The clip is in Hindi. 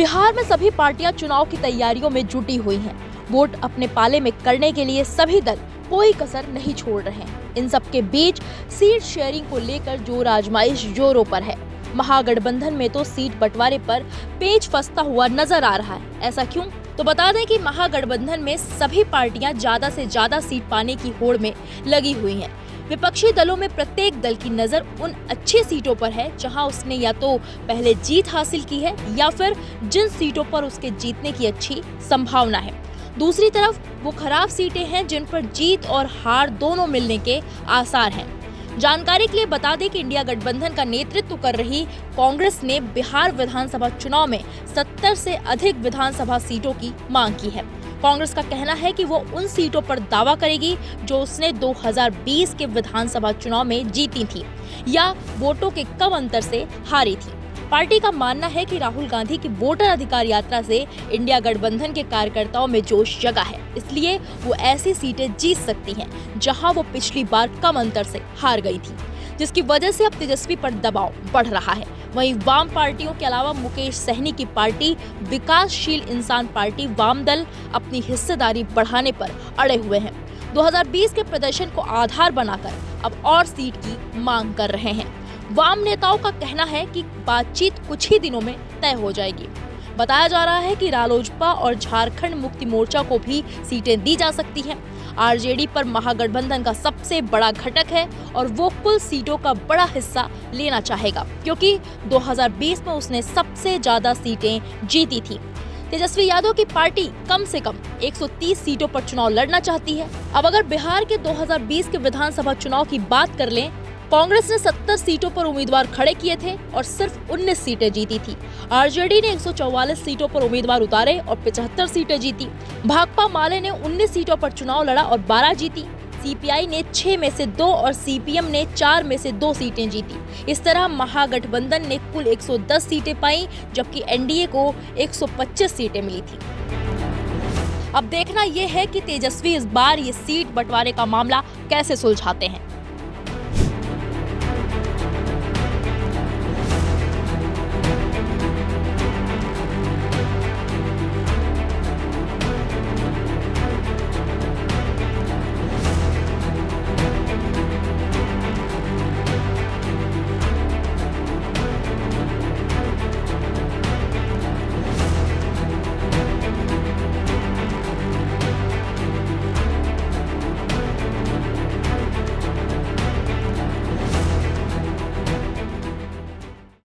बिहार में सभी पार्टियां चुनाव की तैयारियों में जुटी हुई हैं। वोट अपने पाले में करने के लिए सभी दल कोई कसर नहीं छोड़ रहे हैं। इन सब के बीच सीट शेयरिंग को लेकर जोर आजमाइश जोरों पर है। महागठबंधन में तो सीट बंटवारे पर पेच फंसता हुआ नजर आ रहा है। ऐसा क्यों? तो बता दें कि महागठबंधन में सभी पार्टियां ज्यादा से ज्यादा सीट पाने की होड़ में लगी हुई हैं। विपक्षी दलों में प्रत्येक दल की नजर उन अच्छी सीटों पर है जहां उसने या तो पहले जीत हासिल की है या फिर जिन सीटों पर उसके जीतने की अच्छी संभावना है। दूसरी तरफ वो खराब सीटें हैं जिन पर जीत और हार दोनों मिलने के आसार हैं। जानकारी के लिए बता दें कि इंडिया गठबंधन का नेतृत्व कर रही कांग्रेस ने बिहार विधानसभा चुनाव में 70 से अधिक विधानसभा सीटों की मांग की है। कांग्रेस का कहना है कि वो उन सीटों पर दावा करेगी जो उसने 2020 के विधानसभा चुनाव में जीती थी या वोटों के कम अंतर से हारी थी। पार्टी का मानना है कि राहुल गांधी की वोटर अधिकार यात्रा से इंडिया गठबंधन के कार्यकर्ताओं में जोश जगा है, इसलिए वो ऐसी सीटें जीत सकती हैं जहां वो पिछली बार कम अंतर से हार गई थी, जिसकी वजह से अब तेजस्वी पर दबाव बढ़ रहा है। वहीं वाम पार्टियों के अलावा मुकेश सहनी की पार्टी विकासशील इंसान पार्टी वाम दल अपनी हिस्सेदारी बढ़ाने पर अड़े हुए हैं। 2020 के प्रदर्शन को आधार बनाकर अब और सीट की मांग कर रहे हैं। वाम नेताओं का कहना है कि बातचीत कुछ ही दिनों में तय हो जाएगी। बताया जा रहा है कि रालोजपा और झारखंड मुक्ति मोर्चा को भी सीटें दी जा सकती हैं। आरजेडी पर महागठबंधन का सबसे बड़ा घटक है और वो कुल सीटों का बड़ा हिस्सा लेना चाहेगा, क्योंकि 2020 में उसने सबसे ज्यादा सीटें जीती थी। तेजस्वी यादव की पार्टी कम से कम 130 सीटों पर चुनाव लड़ना चाहती है। अब अगर बिहार के 2020 के विधानसभा चुनाव की बात कर लें, कांग्रेस ने 70 सीटों पर उम्मीदवार खड़े किए थे और सिर्फ 19 सीटें जीती थी। आरजेडी ने 144 सीटों पर उम्मीदवार उतारे और 75 सीटें जीती। भाकपा माले ने 19 सीटों पर चुनाव लड़ा और 12 जीती। सीपीआई ने 6 में से 2 और सीपीएम ने 4 में से 2 सीटें जीती। इस तरह महागठबंधन ने कुल 110 सीटें पाई, जबकि एनडीए को 125 सीटें मिली थी। अब देखना यह है कि तेजस्वी इस बार ये सीट बंटवारे का मामला कैसे सुलझाते हैं।